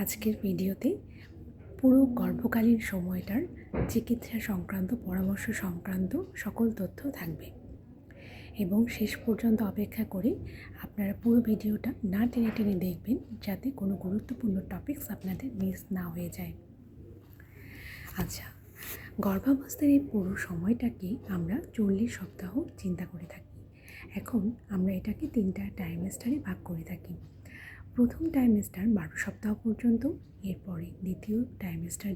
আজকের ভিডিওতে পুরো গর্ভকালীন সময়টার চিকিৎসা সংক্রান্ত পরামর্শ সংক্রান্ত সকল তথ্য থাকবে এবং শেষ পর্যন্ত অপেক্ষা করে আপনারা পুরো ভিডিওটা না টেনে টেনে দেখবেন, যাতে কোনো গুরুত্বপূর্ণ টপিকস আপনাদের মিস না হয়ে যায়। আচ্ছা, গর্ভাবস্থার এই পুরো সময়টাকে আমরা 40 সপ্তাহ চিন্তা করে থাকি। এখন আমরা এটাকে 3টা ট্রাইমেস্টারে ভাগ করে থাকি। প্রথম ট্রাইমেস্টার 12 সপ্তাহ পর্যন্ত, এরপরে দ্বিতীয় ট্রাইমেস্টার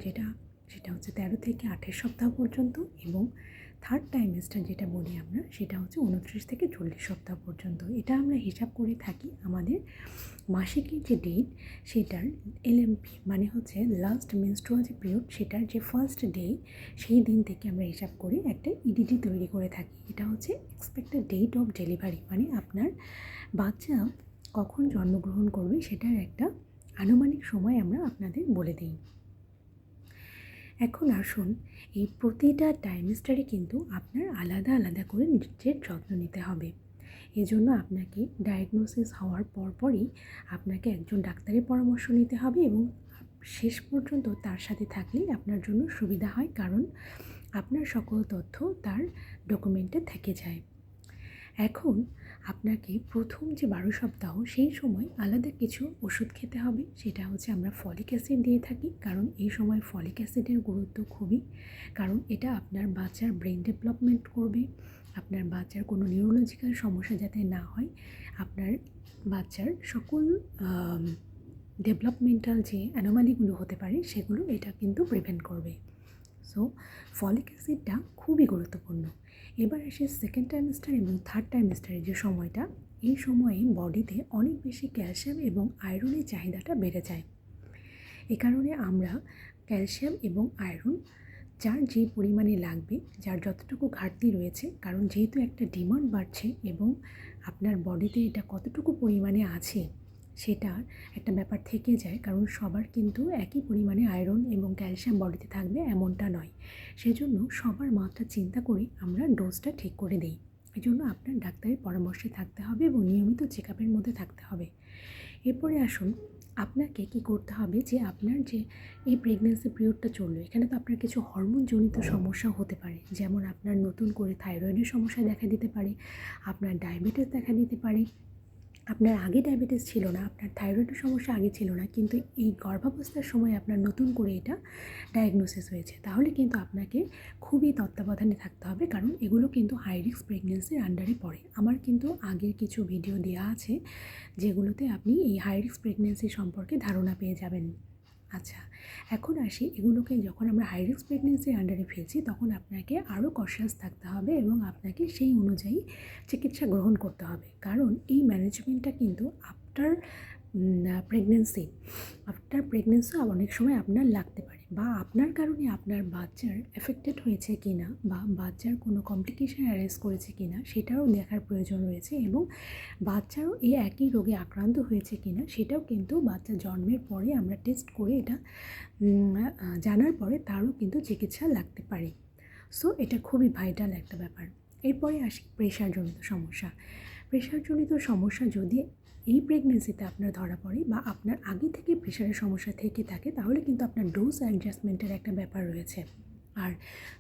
সেটা হচ্ছে 13 থেকে 28 সপ্তাহ পর্যন্ত, এবং থার্ড ট্রাইমেস্টার যেটা বলি আমরা সেটা হচ্ছে 29 থেকে 40 সপ্তাহ পর্যন্ত। এটা আমরা হিসাব করে থাকি আমাদের মাসিকের যে ডেট সেটার এলএমপি মানে হচ্ছে লাস্ট মেনস্ট্রুয়াল যে পিরিয়ড, সেটার যে ফার্স্ট ডে সেই দিন থেকে আমরা হিসাব করে একটা ইডিটি তৈরি করে থাকি। এটা হচ্ছে এক্সপেক্টেড ডেট অফ ডেলিভারি, মানে আপনার বাচ্চা কখন জন্মগ্রহণ করবে সেটার একটা আনুমানিক সময় আমরা আপনাদের বলে দিই। এখন আসুন, এই প্রতিটা ট্রাইমেস্টারে কিন্তু আপনার আলাদা আলাদা করে নিজের যত্ন নিতে হবে। এজন্য আপনাকে ডায়াগনোসিস হওয়ার পরপরই আপনাকে একজন ডাক্তারের পরামর্শ নিতে হবে, এবং শেষ পর্যন্ত তার সাথে থাকলেই আপনার জন্য সুবিধা হয়, কারণ আপনার সকল তথ্য তার ডকুমেন্টে থেকে যায়। এখন আপনাকে প্রথম যে 12 সপ্তাহ সেই সময় আলাদা কিছু ওষুধ খেতে হবে। সেটা হচ্ছে আমরা ফলিক অ্যাসিড দিয়ে থাকি, কারণ এই সময় ফলিক অ্যাসিডের গুরুত্ব খুবই, কারণ এটা আপনার বাচ্চার ব্রেন ডেভেলপমেন্ট করবে, আপনার বাচ্চার কোনো নিউরোলজিক্যাল সমস্যা যাতে না হয়, আপনার বাচ্চার সকল ডেভেলপমেন্টাল যে অ্যানোমালিগুলো হতে পারে সেগুলো এটা কিন্তু প্রিভেন্ট করবে। সো ফলিক অ্যাসিডটা খুবই গুরুত্বপূর্ণ। এবার আসে সেকেন্ড ট্রাইমেস্টার এবং থার্ড ট্রাইমেস্টারের যে সময়টা, এই সময়ে বডিতে অনেক বেশি ক্যালসিয়াম এবং আয়রনের চাহিদাটা বেড়ে যায়। এ কারণে আমরা ক্যালসিয়াম এবং আয়রন যার যে পরিমাণে লাগবে, যার যতটুকু ঘাটতি রয়েছে, কারণ যেহেতু একটা ডিমান্ড বাড়ছে এবং আপনার বডিতে এটা কতটুকু পরিমাণে আছে সেটার একটা ব্যাপার থেকে যায়, কারণ সবার কিন্তু একই পরিমাণে আয়রন এবং ক্যালসিয়াম বডিতে থাকবে এমনটা নয়। সেজন্য সবার মাত্রা চিন্তা করে আমরা ডোজটা ঠিক করে দিই। এই জন্য আপনার ডাক্তারের পরামর্শে থাকতে হবে এবং নিয়মিত চেক আপের মধ্যে থাকতে হবে। এরপরে আসুন, আপনাকে কি করতে হবে, যে আপনার যে এই প্রেগন্যান্সি পিরিয়ডটা চললো, এখানে তো আপনার কিছু হরমোনজনিত সমস্যা হতে পারে, যেমন আপনার নতুন করে থাইরয়েডের সমস্যা দেখা দিতে পারে, আপনার ডায়াবেটিস দেখা দিতে পারে, আপনার আগে ডায়াবেটিস ছিল না, আপনার থাইরয়েডের সমস্যা আগে ছিল না, কিন্তু এই গর্ভাবস্থার সময় আপনার নতুন করে এটা ডায়াগনোসিস হয়েছে, তাহলে কিন্তু আপনাকে খুবই তত্ত্বাবধানে থাকতে হবে, কারণ এগুলো কিন্তু হাই রিস্ক প্রেগনেন্সির আন্ডারে পড়ে। আমার কিন্তু আগের কিছু ভিডিও দেওয়া আছে যেগুলোতে আপনি এই হাই রিস্ক প্রেগনেন্সি সম্পর্কে ধারণা পেয়ে যাবেন। আচ্ছা, এখন আসি, এগুলোকে যখন আমরা হাই রিস্ক প্রেগনেন্সির আন্ডারে ফেলছি তখন আপনাকে আরও কনশিয়াস থাকতে হবে এবং আপনাকে সেই অনুযায়ী চিকিৎসা গ্রহণ করতে হবে, কারণ এই ম্যানেজমেন্টটা কিন্তু আফটার প্রেগনেন্সি অনেক সময় আপনার লাগতে পারে, বা আপনার কারণে আপনার বাচ্চার এফেক্টেড হয়েছে কিনা বা বাচ্চার কোনো কমপ্লিকেশন অ্যারেজ করেছে কিনা সেটাও দেখার প্রয়োজন রয়েছে, এবং বাচ্চারও এই একই রোগে আক্রান্ত হয়েছে কিনা সেটাও কিন্তু বাচ্চা জন্মের পরে আমরা টেস্ট করে এটা জানার পরে তারও কিন্তু চিকিৎসা লাগতে পারে। সো এটা খুবই ভাইটাল একটা ব্যাপার। এরপরে আসি প্রেশারজনিত সমস্যা। প্রেশারজনিত সমস্যা যদি এই প্রেগনেন্সিতে আপনার ধরা পড়ে বা আপনার আগে থেকে প্রেশারের সমস্যা থেকে থাকে, তাহলে কিন্তু আপনার ডোজ অ্যাডজাস্টমেন্টের একটা ব্যাপার রয়েছে। আর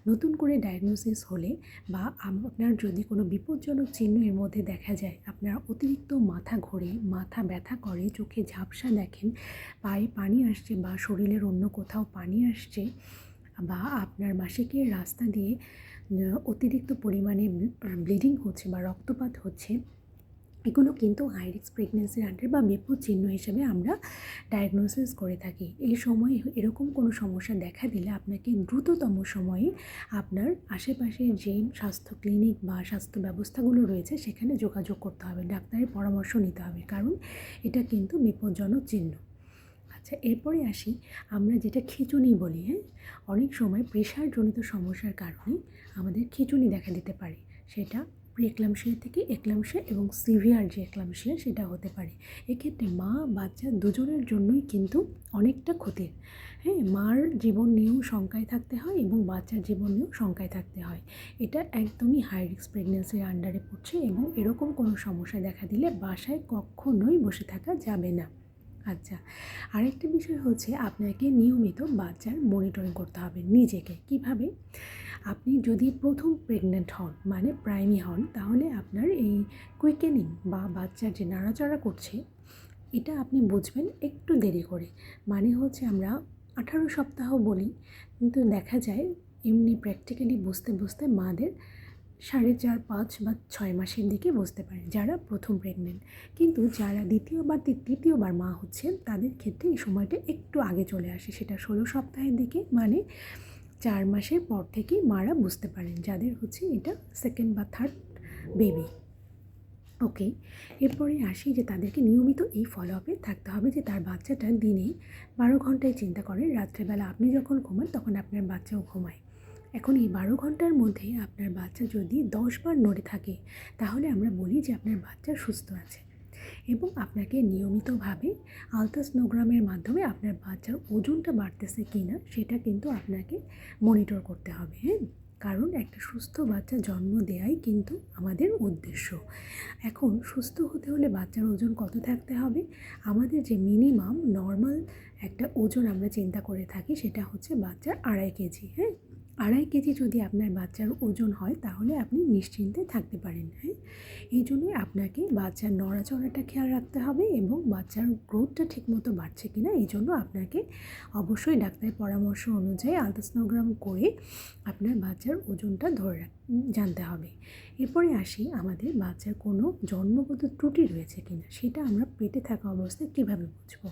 নতুন করে ডায়াগনোসিস হলে বা আপনার যদি কোনো বিপজ্জনক চিহ্ন এর মধ্যে দেখা যায়, আপনার অতিরিক্ত মাথা ঘোরে, মাথা ব্যথা করে, চোখে ঝাপসা দেখেন, পায়ে পানি আসছে বা শরীরের অন্য কোথাও পানি আসছে, বা আপনার মাসিকের রাস্তা দিয়ে অতিরিক্ত পরিমাণে ব্লিডিং হচ্ছে বা রক্তপাত হচ্ছে, এগুলো কিন্তু হাই রিস্ক প্রেগনেন্সির আন্ডারে বা বিপদ চিহ্ন হিসেবে আমরা ডায়াগনোসিস করে থাকি। এই সময় এরকম কোনো সমস্যা দেখা দিলে আপনাকে দ্রুততম সময়ে আপনার আশেপাশের যে স্বাস্থ্য ক্লিনিক বা স্বাস্থ্য ব্যবস্থাগুলো রয়েছে সেখানে যোগাযোগ করতে হবে, ডাক্তারের পরামর্শ নিতে হবে, কারণ এটা কিন্তু বিপজ্জনক চিহ্ন। আচ্ছা, এরপরে আসি, আমরা যেটা খিঁচুনি বলি, অনেক সময় প্রেশারজনিত সমস্যার কারণে আমাদের খিঁচুনি দেখা দিতে পারে, সেটা প্রি-এক্লাম্পসিয়া থেকে এক্লাম্পসিয়া এবং সিভিয়ার যে এক্লাম্পসিয়া সেটা হতে পারে। এক্ষেত্রে মা বাচ্চা দুজনের জন্যই কিন্তু অনেকটা ক্ষতির। মার জীবন নিয়েও শঙ্কায় থাকতে হয় এবং বাচ্চার জীবন নিয়েও শঙ্কায় থাকতে হয়। এটা একদমই হাই রিস্ক প্রেগনেন্সির আন্ডারে পড়ছে, এবং এরকম কোনো সমস্যা দেখা দিলে বাসায় কখনোই বসে থাকা যাবে না। আচ্ছা, আরেকটা বিষয় হচ্ছে আপনাকে নিয়মিত বাচ্চার মনিটরিং করতে হবে নিজেকে। কিভাবে? আপনি যদি প্রথম প্রেগন্যান্ট হন মানে প্রাইমি হন, তাহলে আপনার এই কুইকেনিং বা বাচ্চার যে নাড়াচাড়া করছে এটা আপনি বুঝবেন একটু দেরি করে। মানে হচ্ছে আমরা 18 সপ্তাহ বলি, কিন্তু দেখা যায় এমনি প্র্যাকটিক্যালি বুঝতে বুঝতে মাদের 4.5, 5 বা 6 মাসের দিকে বুঝতে পারে যারা প্রথম প্রেগনেন্ট। কিন্তু যারা দ্বিতীয়বার তৃতীয়বার মা হচ্ছেন তাদের ক্ষেত্রে এই সময়টা একটু আগে চলে আসে, সেটা 16 সপ্তাহের দিকে, মানে 4 মাসের পর থেকেই মারা বুঝতে পারেন যাদের হচ্ছে এটা সেকেন্ড বা থার্ড বেবি। ওকে, এরপরে আসি যে তাদেরকে নিয়মিত এই ফলো আপে থাকতে হবে যে তার বাচ্চাটা দিনে 12 ঘন্টায় চিন্তা করেন, রাত্রেবেলা আপনি যখন ঘুমান তখন আপনার বাচ্চাও ঘুমায়। এখন এই 12 ঘন্টার মধ্যে আপনার বাচ্চা যদি 10 বার নড়ে থাকে তাহলে আমরা বলি যে আপনার বাচ্চা সুস্থ আছে। এবং আপনাকে নিয়মিতভাবে আলট্রাসোনোগ্রামের মাধ্যমে আপনার বাচ্চার ওজনটা বাড়তেছে কি না সেটা কিন্তু আপনাকে মনিটর করতে হবে, হ্যাঁ? কারণ একটা সুস্থ বাচ্চা জন্ম দেওয়াই কিন্তু আমাদের উদ্দেশ্য। এখন সুস্থ হতে হলে বাচ্চার ওজন কত থাকতে হবে? আমাদের যে মিনিমাম নর্মাল একটা ওজন আমরা চিন্তা করে থাকি সেটা হচ্ছে বাচ্চার 2.5 কেজি, হ্যাঁ? 2.5 কেজি যদি আপনার বাচ্চার ওজন হয় তাহলে আপনি নিশ্চিন্তে থাকতে পারেন, হ্যাঁ? এই জন্যই আপনাকে বাচ্চার নড়াচড়াটা খেয়াল রাখতে হবে এবং বাচ্চার গ্রোথটা ঠিকমতো বাড়ছে কিনা এই জন্য আপনাকে অবশ্যই ডাক্তারের পরামর্শ অনুযায়ী আলট্রাসোনোগ্রাম করে আপনার বাচ্চার ওজনটা জানতে হবে। এরপরে আসি আমাদের বাচ্চার কোনো জন্মগত ত্রুটি রয়েছে কিনা সেটা আমরা পেটে থাকা অবস্থায় কীভাবে বুঝব।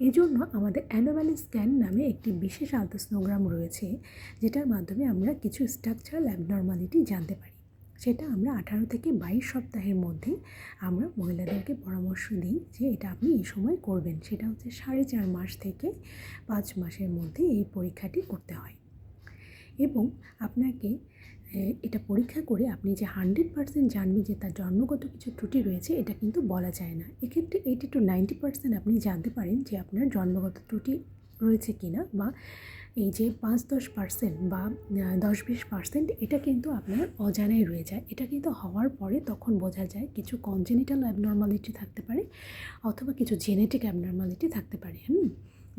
এই জন্য আমাদের অ্যানোমালি স্ক্যান নামে একটি বিশেষ আলট্রাসোনোগ্রাম রয়েছে, যেটার মাধ্যমে আমরা কিছু স্ট্রাকচারাল অ্যাবনর্মালিটি জানতে পারি। সেটা আমরা 18 থেকে 22 সপ্তাহের মধ্যে আমরা মহিলাদেরকে পরামর্শ দিই যে এটা আপনি এই সময় করবেন। সেটা হচ্ছে 4.5 মাস থেকে 5 মাসের মধ্যে এই পরীক্ষাটি করতে হয়। এবং আপনাকে এটা পরীক্ষা করে আপনি যে 100% জানবেন যে তার জন্মগত কিছু ত্রুটি রয়েছে এটা কিন্তু বলা যায় না। এক্ষেত্রে 80 to 90% আপনি জানতে পারেন যে আপনার জন্মগত ত্রুটি রয়েছে কিনা, বা এই যে 5-10% বা 10-20% এটা কিন্তু আপনার অজানাই রয়ে যায়। এটা কিন্তু হওয়ার পরে তখন বোঝা যায় কিছু কনজেনিটাল অ্যাবনর্মালিটি থাকতে পারে অথবা কিছু জেনেটিক অ্যাবনর্মালিটি থাকতে পারে।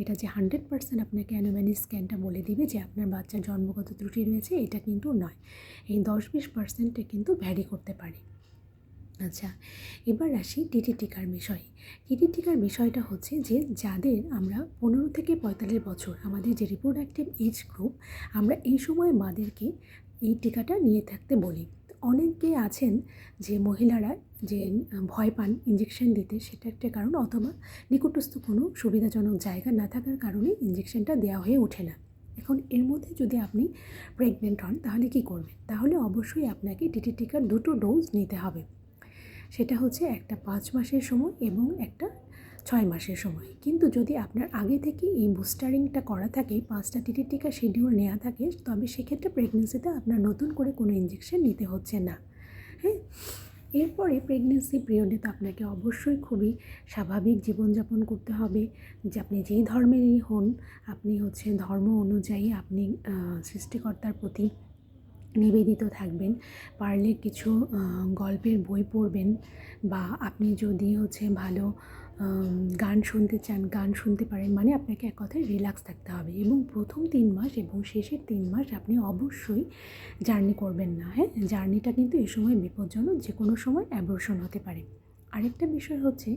এটা যে 100% আপনাকে অ্যানোমালি স্ক্যানটা বলে দিবে যে আপনার বাচ্চার জন্মগত ত্রুটি রয়েছে এটা কিন্তু নয়। এই 10-20% কিন্তু ভ্যারি করতে পারে। আচ্ছা, এবার আসি টিটি টিকার বিষয়ে। টিটি টিকার বিষয়টা হচ্ছে যে যাদের আমরা 15 থেকে 45 বছর আমাদের যে রিপ্রোডাক্টিভ এজ গ্রুপ, আমরা এই সময় মাদেরকে এই টিকাটা নিয়ে থাকতে বলি। অনেকে আছেন যে মহিলারা যে ভয় পান ইঞ্জেকশন দিতে, সেটা একটা কারণ, অথবা নিকটস্থ কোনো সুবিধাজনক জায়গা না থাকার কারণে ইঞ্জেকশনটা দেওয়া হয়ে ওঠে না। এখন এর মধ্যে যদি আপনি প্রেগনেন্ট হন তাহলে কি করবেন? তাহলে অবশ্যই আপনাকে টিটি টিকার 2টো ডোজ নিতে হবে। সেটা হচ্ছে একটা 5 মাসের সময় এবং একটা 6 মাসের সময়। কিন্তু যদি আপনার আগে থেকে এই বুস্টারিংটা করা থাকে, 5টা টিটি টিকা শিডিউল নেওয়া থাকে, তবে সেক্ষেত্রে প্রেগনেন্সিতে আপনার নতুন করে কোনো ইঞ্জেকশন নিতে হচ্ছে না, হ্যাঁ? এরপরে প্রেগনেন্সি পিরিয়ডে তো আপনাকে অবশ্যই খুবই স্বাভাবিক জীবনযাপন করতে হবে। যে আপনি যেই ধর্মেরই হন, আপনি হচ্ছে ধর্ম অনুযায়ী আপনি সৃষ্টিকর্তার প্রতি নিবেদিত থাকবেন। পারলে কিছু গল্পের বই পড়বেন, বা আপনি যদি হচ্ছে ভালো গান শুনতে চান গান শুনতে পারেন। মানে আপনাকে এক কথায় রিল্যাক্স থাকতে হবে। এবং প্রথম 3 মাস এবং শেষের 3 মাস আপনি অবশ্যই জার্নি করবেন না, হ্যাঁ? জার্নিটা কিন্তু এই সময় বিপজ্জনক, যে কোনো সময় অ্যাবর্শন হতে পারে। আরেকটা বিষয় হচ্ছে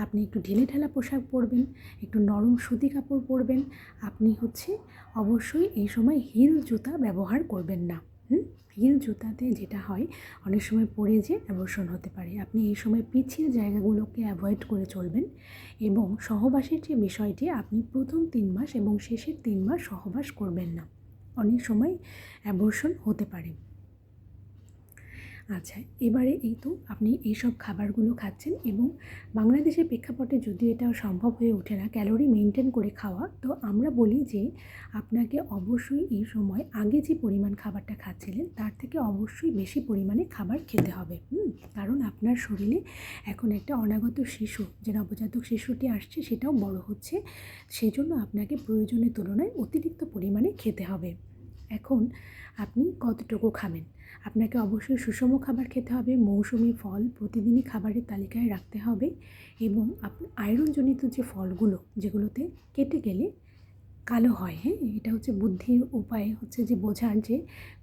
আপনি একটু ঢিলেঢালা পোশাক পরবেন, একটু নরম সুতি কাপড় পরবেন। আপনি হচ্ছে অবশ্যই এই সময় হিল জুতা ব্যবহার করবেন না। হিল জুতাতে যেটা হয় অনেক সময় পরে যে অ্যাবর্শন হতে পারে। আপনি এই সময় পিচ্ছিল জায়গাগুলোকে অ্যাভয়েড করে চলবেন। এবং সহবাসের যে বিষয়টি, আপনি প্রথম 3 মাস এবং শেষের 3 মাস সহবাস করবেন না, অনেক সময় অ্যাবর্শন হতে পারে। আচ্ছা, এবারে এই তো আপনি এইসব খাবারগুলো খাচ্ছেন এবং বাংলাদেশের প্রেক্ষাপটে যদিও এটা সম্ভব হয়ে ওঠে না ক্যালোরি মেনটেন করে খাওয়া, তো আমরা বলি যে আপনাকে অবশ্যই এই সময় আগে যে পরিমাণ খাবারটা খাচ্ছিলেন তার থেকে অবশ্যই বেশি পরিমাণে খাবার খেতে হবে। কারণ আপনার শরীরে এখন একটা অনাগত শিশু, যে নবজাতক শিশুটি আসছে সেটাও বড় হচ্ছে, সেজন্য আপনাকে প্রয়োজনের তুলনায় অতিরিক্ত পরিমাণে খেতে হবে। এখন আপনি কতটুকু খাবেন? আপনাকে অবশ্যই সুষম খাবার খেতে হবে, মৌসুমি ফল প্রতিদিনই খাবারের তালিকায় রাখতে হবে এবং আয়রনজনিত যে ফলগুলো যেগুলোতে কেটে গেলে কালো হয়, হ্যাঁ, এটা হচ্ছে বুদ্ধির উপায় হচ্ছে যে বোঝার যে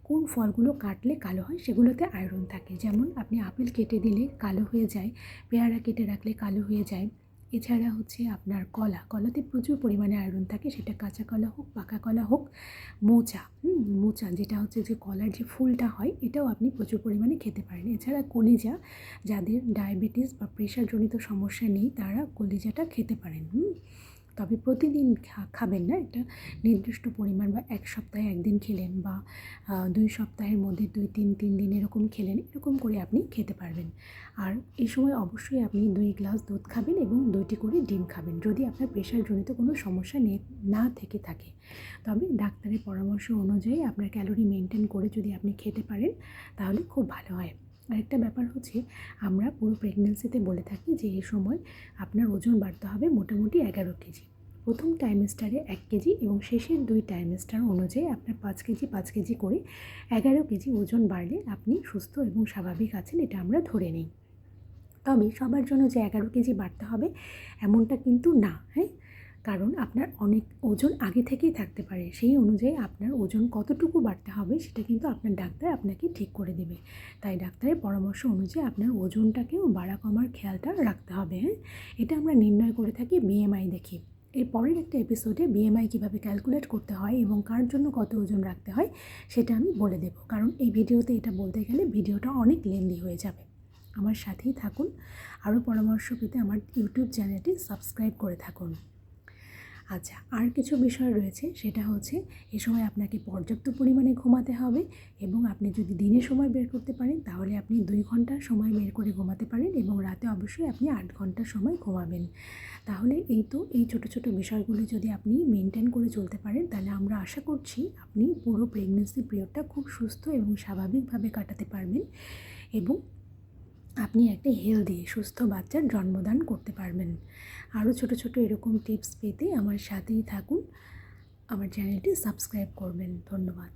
কোন ফলগুলো কাটলে কালো হয় সেগুলোতে আয়রন থাকে। যেমন আপনি আপেল কেটে দিলে কালো হয়ে যায়, পেয়ারা কেটে রাখলে কালো হয়ে যায়। এছাড়া হচ্ছে আপনার কলাতে প্রচুর পরিমাণে আয়রন থাকে, সেটা কাঁচা কলা হোক পাকা কলা হোক। মোচা যেটা হচ্ছে যে কলার যে ফুলটা হয় এটাও আপনি প্রচুর পরিমাণে খেতে পারেন। এছাড়া কলিজা, যাদের ডায়াবেটিস বা প্রেশারজনিত সমস্যা নেই তারা কলিজাটা খেতে পারেন। তবে প্রতিদিন খাবেন না, একটা নির্দিষ্ট পরিমাণ বা 1 সপ্তাহে 1 দিন খেলেন বা 2 সপ্তাহের মধ্যে 2-3 দিন এরকম খেলেন, এরকম করে আপনি খেতে পারবেন। আর এই সময় অবশ্যই আপনি 2 গ্লাস দুধ খাবেন এবং 2টি করে ডিম খাবেন যদি আপনার প্রেশারজনিত কোনো সমস্যা না থেকে থাকে। তবে ডাক্তারের পরামর্শ অনুযায়ী আপনার ক্যালোরি মেনটেন করে যদি আপনি খেতে পারেন তাহলে খুব ভালো হয়। আরেকটা ব্যাপার হচ্ছে, আমরা পুরো প্রেগন্যান্সিতে বলে থাকি যে এই সময় আপনার ওজন বাড়তে হবে মোটামুটি 11 কেজি। প্রথম ট্রাইমেস্টারে 1 কেজি এবং শেষের 2 ট্রাইমেস্টার অনুযায়ী আপনার 5 কেজি করে 11 কেজি ওজন বাড়লে আপনি সুস্থ এবং স্বাভাবিক আছেন, এটা আমরা ধরে নিই। তবে সবার জন্য যে 11 কেজি বাড়তে হবে এমনটা কিন্তু না, হ্যাঁ, কারণ আপনার অনেক ওজন আগে থেকেই থাকতে পারে, সেই অনুযায়ী আপনার ওজন কতটুকু বাড়তে হবে সেটা কিন্তু আপনার ডাক্তার আপনাকে ঠিক করে দেবে। তাই ডাক্তারের পরামর্শ অনুযায়ী আপনার ওজনটাকেও বাড়া কমার খেয়ালটা রাখতে হবে, হ্যাঁ। এটা আমরা নির্ণয় করে থাকি বিএমআই দেখি। এর পরের একটা এপিসোডে বিএমআই কীভাবে ক্যালকুলেট করতে হয় এবং কার জন্য কত ওজন রাখতে হয় সেটা আমি বলে দেব, কারণ এই ভিডিওতে এটা বলতে গেলে ভিডিওটা অনেক লেন্দি হয়ে যাবে। আমার সাথেই থাকুন, আরও পরামর্শ পেতে আমার ইউটিউব চ্যানেলটি সাবস্ক্রাইব করে থাকুন। আচ্ছা, আর কিছু বিষয় রয়েছে, সেটা হচ্ছে এ সময় আপনাকে পর্যাপ্ত পরিমাণে ঘুমাতে হবে এবং আপনি যদি দিনে সময় বের করতে পারেন তাহলে আপনি 2 ঘন্টা সময় বের করে ঘুমাতে পারেন এবং রাতে অবশ্যই আপনি 8 ঘন্টা সময় ঘুমাবেন। তাহলে এই ছোটো ছোটো বিষয়গুলি যদি আপনি মেনটেন করে চলতে পারেন তাহলে আমরা আশা করছি আপনি পুরো প্রেগনেন্সি পিরিয়ডটা খুব সুস্থ এবং স্বাভাবিকভাবে কাটাতে পারবেন এবং আপনি একটা হেলদি সুস্থ বাচ্চার জন্মদান করতে পারবেন। আরও ছোট ছোট এরকম টিপস পেতে আমার সাথেই থাকুন, আমার চ্যানেলটি সাবস্ক্রাইব করবেন। ধন্যবাদ।